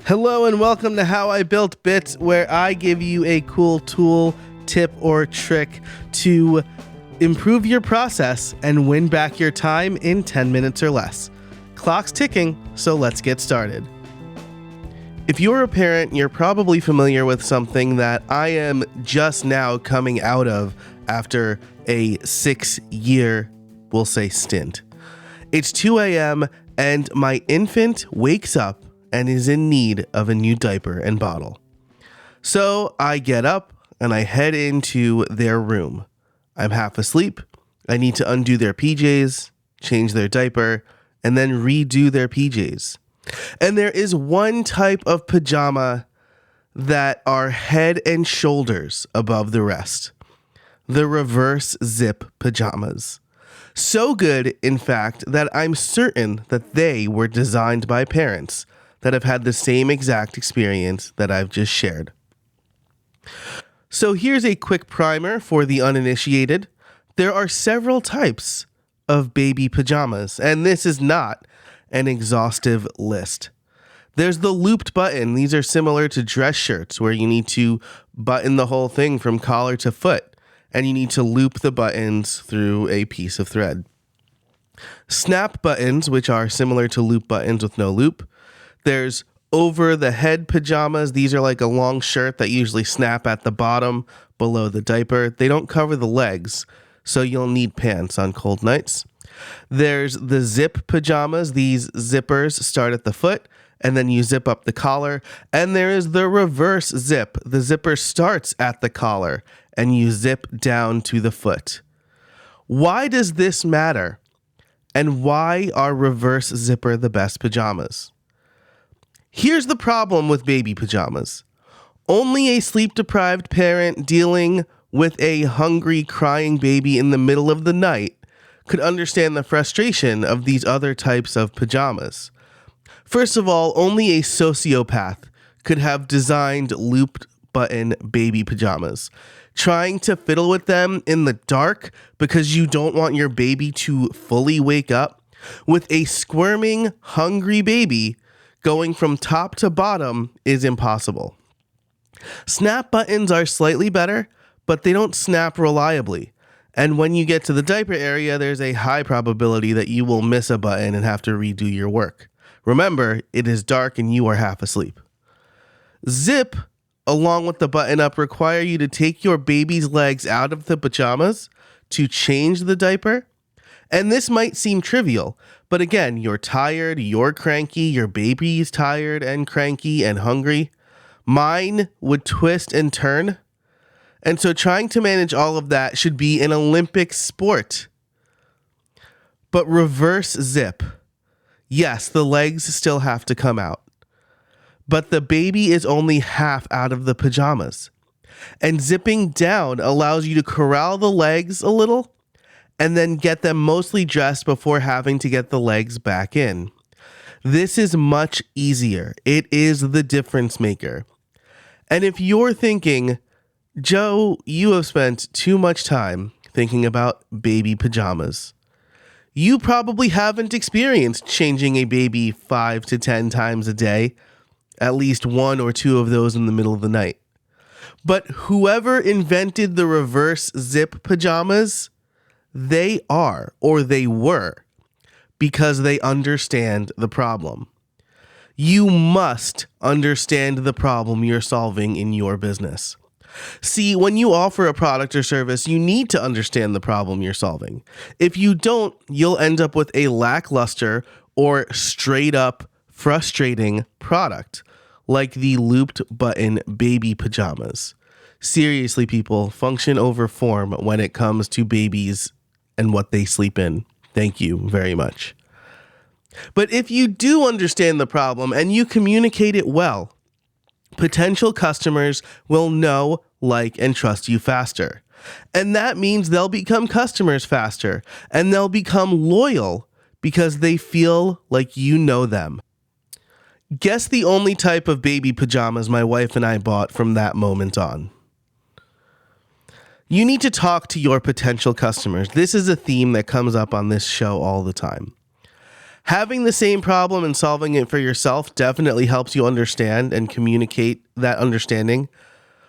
Hello and welcome to How I Built Bits, where I give you a cool tool, tip, or trick to improve your process and win back your time in 10 minutes or less. Clock's ticking, so let's get started. If you're a parent, you're probably familiar with something that I am just now coming out of after a 6-year, we'll say, stint. It's 2 a.m. and my infant wakes up and is in need of a new diaper and bottle. So I get up and I head into their room. I'm half asleep. I need to undo their PJs, change their diaper, and then redo their PJs. And there is one type of pajama that are head and shoulders above the rest. The reverse zip pajamas. So good, in fact, that I'm certain that they were designed by parents that have had the same exact experience that I've just shared. So here's a quick primer for the uninitiated. There are several types of baby pajamas, and this is not an exhaustive list. There's the looped button. These are similar to dress shirts where you need to button the whole thing from collar to foot, and you need to loop the buttons through a piece of thread. Snap buttons, which are similar to loop buttons with no loop. There's over-the-head pajamas. These are like a long shirt that usually snap at the bottom below the diaper. They don't cover the legs, so you'll need pants on cold nights. There's the zip pajamas. These zippers start at the foot, and then you zip up the collar. And there is the reverse zip. The zipper starts at the collar, and you zip down to the foot. Why does this matter? And why are reverse zipper the best pajamas? Here's the problem with baby pajamas. Only a sleep-deprived parent dealing with a hungry, crying baby in the middle of the night could understand the frustration of these other types of pajamas. First of all, only a sociopath could have designed looped button baby pajamas. Trying to fiddle with them in the dark because you don't want your baby to fully wake up with a squirming, hungry baby going from top to bottom is impossible. Snap buttons are slightly better, but they don't snap reliably. And when you get to the diaper area, there's a high probability that you will miss a button and have to redo your work. Remember, it is dark and you are half asleep. Zip, along with the button up, require you to take your baby's legs out of the pajamas to change the diaper. And this might seem trivial, but again, you're tired, you're cranky, your baby's tired and cranky and hungry. Mine would twist and turn. And so trying to manage all of that should be an Olympic sport. But reverse zip. Yes, the legs still have to come out. But the baby is only half out of the pajamas. And zipping down allows you to corral the legs a little and then get them mostly dressed before having to get the legs back in. This is much easier. It is the difference maker. And if you're thinking, Joe, you have spent too much time thinking about baby pajamas, you probably haven't experienced changing a baby 5 to 10 times a day, at least 1 or 2 of those in the middle of the night. But whoever invented the reverse zip pajamas, they are, or they were, because they understand the problem. You must understand the problem you're solving in your business. See, when you offer a product or service, you need to understand the problem you're solving. If you don't, you'll end up with a lackluster or straight up frustrating product, like the looped button baby pajamas. Seriously, people, function over form when it comes to babies and what they sleep in. Thank you very much. But if you do understand the problem and you communicate it well, potential customers will know, like, and trust you faster. And that means they'll become customers faster, and they'll become loyal because they feel like you know them. Guess the only type of baby pajamas my wife and I bought from that moment on. You need to talk to your potential customers. This is a theme that comes up on this show all the time. Having the same problem and solving it for yourself definitely helps you understand and communicate that understanding.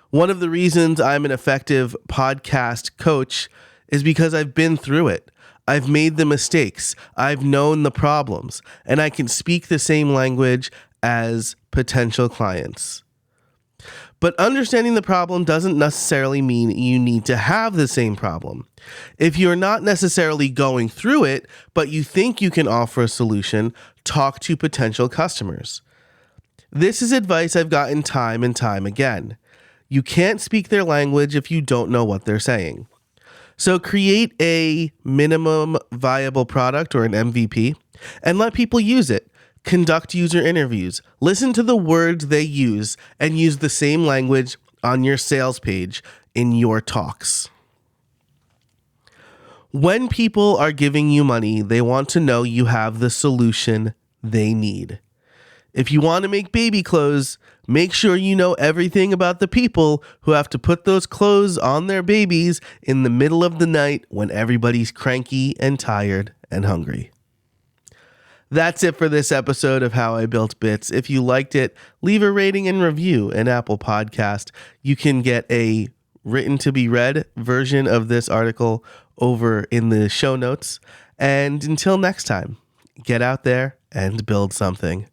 One of the reasons I'm an effective podcast coach is because I've been through it. I've made the mistakes. I've known the problems, and I can speak the same language as potential clients. But understanding the problem doesn't necessarily mean you need to have the same problem. If you're not necessarily going through it, but you think you can offer a solution, talk to potential customers. This is advice I've gotten time and time again. You can't speak their language if you don't know what they're saying. So create a minimum viable product or an MVP and let people use it. Conduct user interviews, listen to the words they use, and use the same language on your sales page in your talks. When people are giving you money, they want to know you have the solution they need. If you want to make baby clothes, make sure you know everything about the people who have to put those clothes on their babies in the middle of the night when everybody's cranky and tired and hungry. That's it for this episode of How I Built Bits. If you liked it, leave a rating and review in Apple Podcast. You can get a written to be read version of this article over in the show notes. And until next time, get out there and build something.